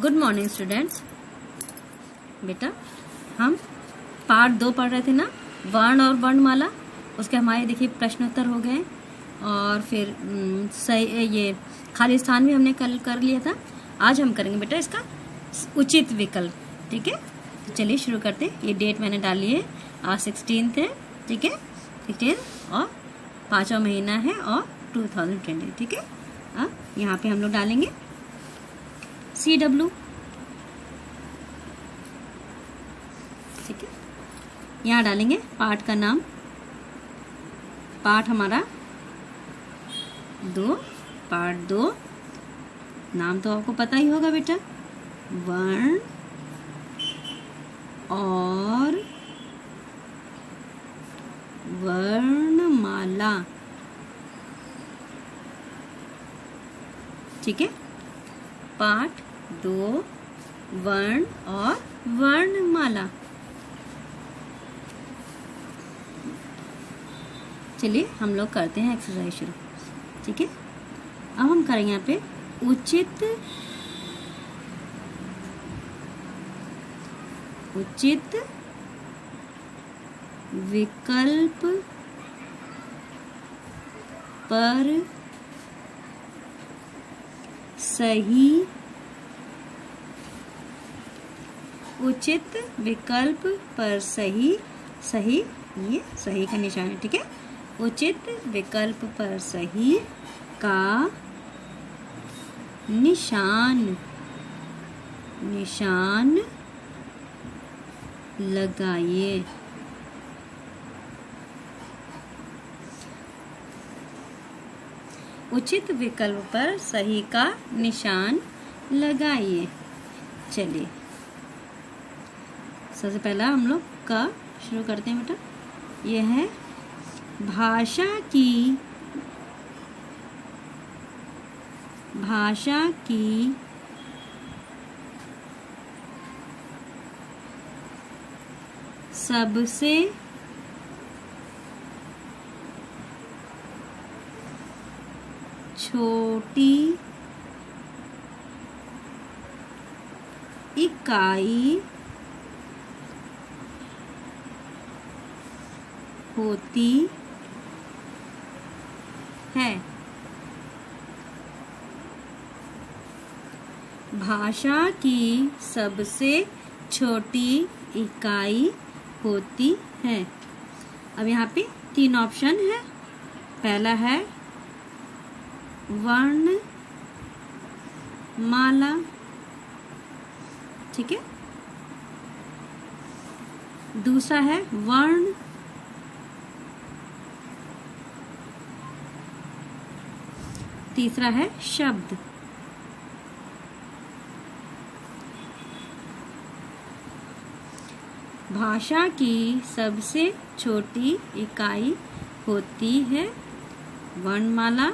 Good morning students. बेटा हम part 2 पढ़ रहे थे ना, वर्ण और वर्णमाला। उसके हमारे देखिए प्रश्नोत्तर हो गए और फिर सही ये खाली स्थान भी हमने कल कर लिया था। आज हम करेंगे बेटा इसका उचित विकल्प। ठीक है, तो चलिए शुरू करते हैं। ये डेट मैंने डाली है, आज 16 है। ठीक है, 16 और 5वां महीना है और 2020। ठीक है, अब यहाँ पे हम लोग डालेंगे CW। ठीक है, यहाँ डालेंगे पाठ का नाम। पाठ हमारा 2, पाठ 2। नाम तो आपको पता ही होगा बेटा, वर्ण और वर्णमाला। ठीक है, पाठ 2 वर्ण और वर्णमाला। चलिए हम लोग करते हैं एक्सरसाइज शुरू। ठीक है, अब हम करेंगे यहाँ पे उचित विकल्प पर सही। उचित विकल्प पर सही। सही, ये सही का निशान है। ठीक है, उचित विकल्प पर सही का निशान लगाइए। उचित विकल्प पर सही का निशान लगाइए। चलिए सबसे पहला हम लोग का शुरू करते हैं बेटा। यह है भाषा की सबसे छोटी इकाई होती है। भाषा की सबसे छोटी इकाई होती है। अब यहाँ पे 3 ऑप्शन है। पहला है वर्णमाला। ठीक है, दूसरा है वर्ण। तीसरा है शब्द। भाषा की सबसे छोटी इकाई होती है वर्णमाला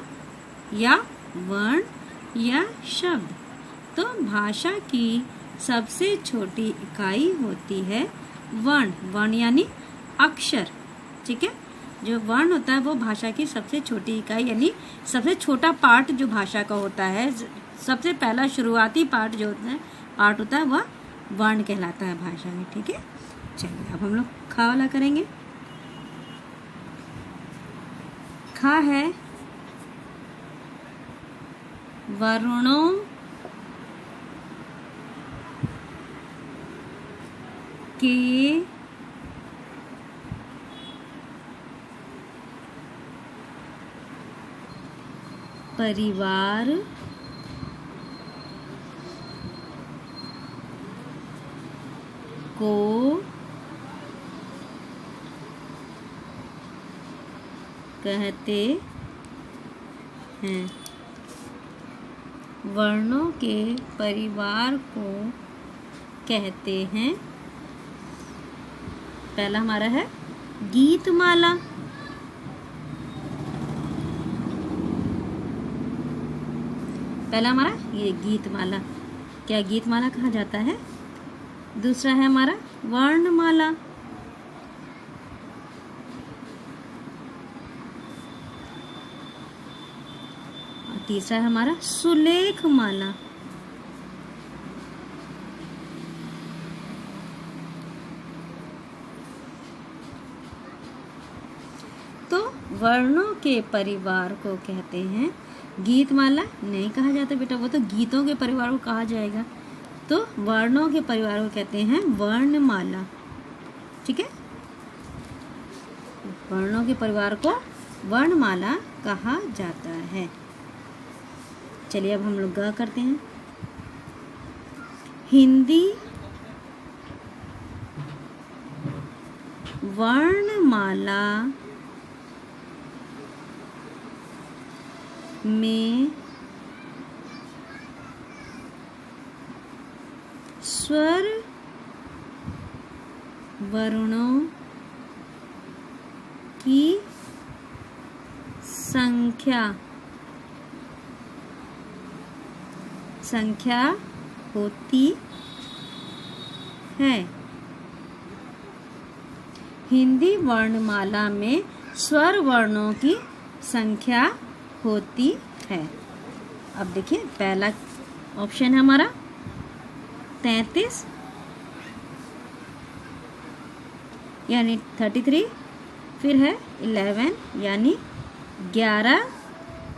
या वर्ण या शब्द। तो भाषा की सबसे छोटी इकाई होती है वर्ण। वर्ण यानी अक्षर। ठीक है, जो वर्ण होता है वो भाषा की सबसे छोटी इकाई यानी सबसे छोटा पार्ट जो भाषा का होता है। सबसे पहला शुरुआती पार्ट जो होता है वह वर्ण कहलाता है भाषा में। ठीक है, चलिए अब हम लोग खा वाला करेंगे। खा है वर्णों के परिवार को कहते हैं। वर्णों के परिवार को कहते हैं। पहला हमारा है गीतमाला। पहला हमारा ये गीतमाला। क्या गीतमाला कहा जाता है? दूसरा है हमारा वर्णमाला। तीसरा है हमारा सुलेख माला। वर्णों के परिवार को कहते हैं। गीतमाला नहीं कहा जाता बेटा, वो तो गीतों के परिवार को कहा जाएगा। तो वर्णों के परिवार को कहते हैं वर्णमाला। ठीक है, वर्णों के परिवार को वर्णमाला कहा जाता है। चलिए अब हम लोग ग करते हैं। हिंदी वर्णमाला में स्वर वर्णों की संख्या होती है। हिंदी वर्णमाला में स्वर वर्णों की संख्या होती है। अब देखिए पहला ऑप्शन है हमारा 33 यानी 33, फिर है 11 यानी 11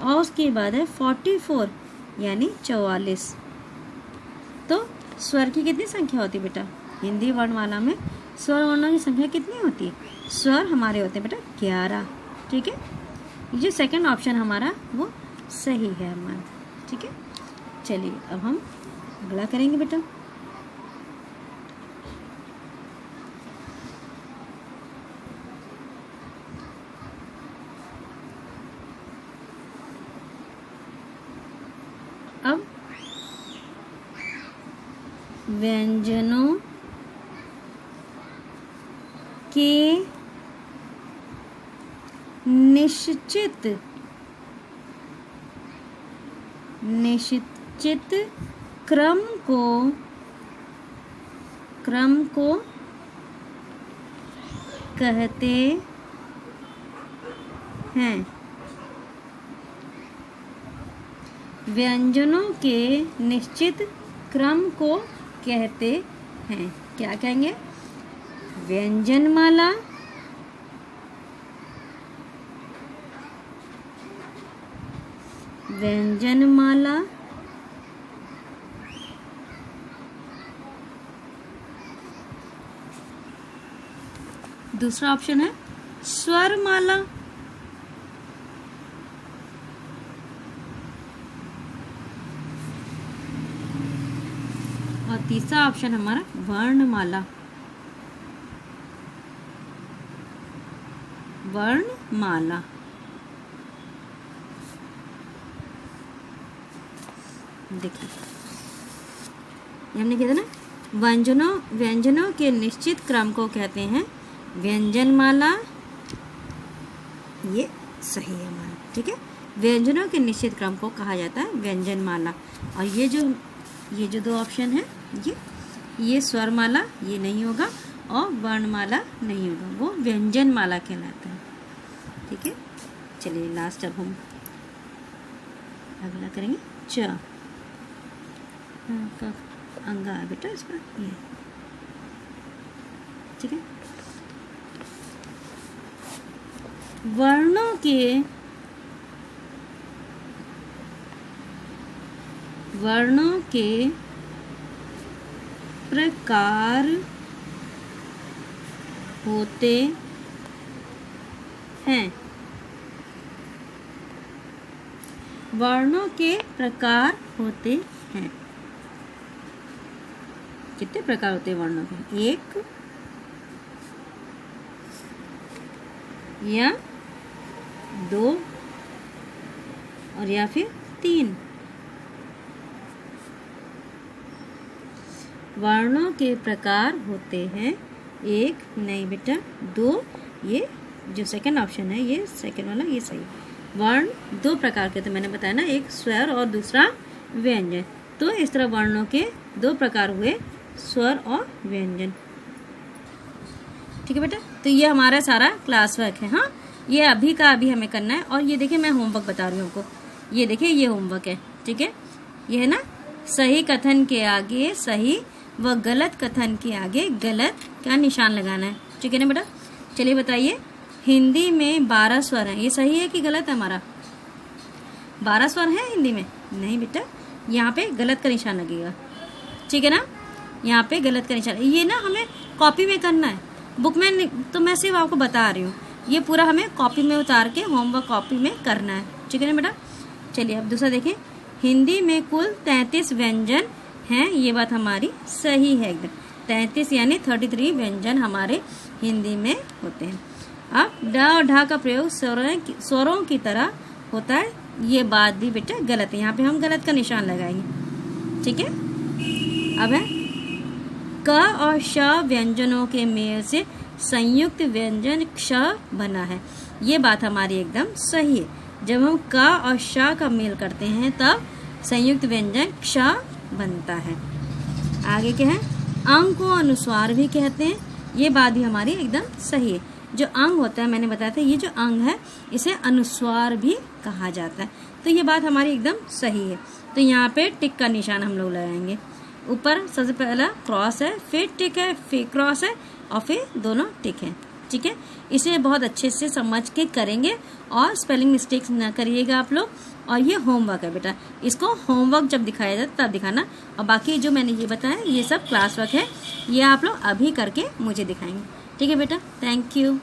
और उसके बाद है 44 यानी 44। तो स्वर की कितनी संख्या होती है बेटा? हिंदी वर्णमाला में स्वर वर्णों की संख्या कितनी होती है? स्वर हमारे होते हैं बेटा 11। ठीक है, ये सेकंड ऑप्शन हमारा वो सही है हमारा। ठीक है, चलिए अब हम अगला करेंगे बेटा। अब व्यंजनों के निश्चित क्रम को कहते हैं। व्यंजनों के निश्चित क्रम को कहते हैं। क्या कहेंगे? व्यंजनमाला, व्यंजनमाला, दूसरा ऑप्शन है स्वरमाला, और तीसरा ऑप्शन हमारा वर्णमाला। वर्णमाला देखिए हमने किया था ना, व्यंजनों के निश्चित क्रम को कहते हैं व्यंजनमाला। ये सही है हमारा। ठीक है, व्यंजनों के निश्चित क्रम को कहा जाता है व्यंजनमाला। और ये जो दो ऑप्शन है ये स्वरमाला ये नहीं होगा और वर्णमाला नहीं होगा, वो व्यंजनमाला कहलाता है। ठीक है, चलिए लास्ट अब हम अगला करेंगे च। का अंगा है बेटा इसका ये। ठीक है, वर्णों के प्रकार होते हैं। वर्णों के प्रकार होते हैं। कितने प्रकार होते हैं वर्णों के? एक या दो और या फिर 3। वर्णों के प्रकार होते हैं एक, नहीं बेटा 2। ये जो सेकंड ऑप्शन है ये सेकंड वाला ये सही। वर्ण 2 प्रकार के, तो मैंने बताया ना, एक स्वर और दूसरा व्यंजन। तो इस तरह वर्णों के 2 प्रकार हुए, स्वर और व्यंजन। ठीक है बेटा, तो ये हमारा सारा क्लास वर्क है। हाँ, ये अभी का अभी हमें करना है। और ये देखिए मैं होमवर्क बता रही हूँ आपको, ये देखिए ये होमवर्क है। ठीक है, ये है ना, सही कथन के आगे सही व गलत कथन के आगे गलत का निशान लगाना है। ठीक है ना बेटा, चलिए बताइए हिंदी में 12 स्वर हैं। ये सही है कि गलत है हमारा? 12 स्वर हैं हिंदी में? नहीं बेटा, यहाँ पे गलत का निशान लगेगा, ठीक है ना? यहाँ पे गलत का निशान, ये ना हमें कॉपी में करना है, बुक में तो मैं सिर्फ आपको बता रही हूँ। ये पूरा हमें कॉपी में उतार के होमवर्क कॉपी में करना है, ठीक है ना बेटा? चलिए अब दूसरा देखें। हिंदी में कुल 33 व्यंजन हैं। ये बात हमारी सही है एकदम। 33 यानी 33 व्यंजन हमारे हिंदी में होते हैं। अब ड और ढ का प्रयोग स्वरों की तरह होता है। ये बात भी बेटा गलत है, यहाँ पे हम गलत का निशान लगाएंगे, ठीक है? अब है क और श व्यंजनों के मेल से संयुक्त व्यंजन क्ष बना है। ये बात हमारी एकदम सही है। जब हम क और श का मेल करते हैं तब संयुक्त व्यंजन क्ष बनता है। आगे क्या है? अंग को अनुस्वार भी कहते हैं। ये बात भी हमारी एकदम सही है। जो अंग होता है, मैंने बताया था, ये जो अंग है इसे अनुस्वार भी कहा जाता है। तो ये बात हमारी एकदम सही है। तो यहाँ पे टिक का निशान हम लोग लगाएंगे। ऊपर सबसे पहला क्रॉस है, फिर टिक है, फिर क्रॉस है और फिर दोनों टिक है, ठीक है? इसे बहुत अच्छे से समझ के करेंगे और स्पेलिंग मिस्टेक्स ना करिएगा आप लोग। और ये होमवर्क है बेटा, इसको होमवर्क जब दिखाया जाए तब दिखाना। और बाकी जो मैंने ये बताया ये सब क्लास वर्क है, ये आप लोग अभी करके मुझे दिखाएंगे, ठीक है बेटा? Thank you.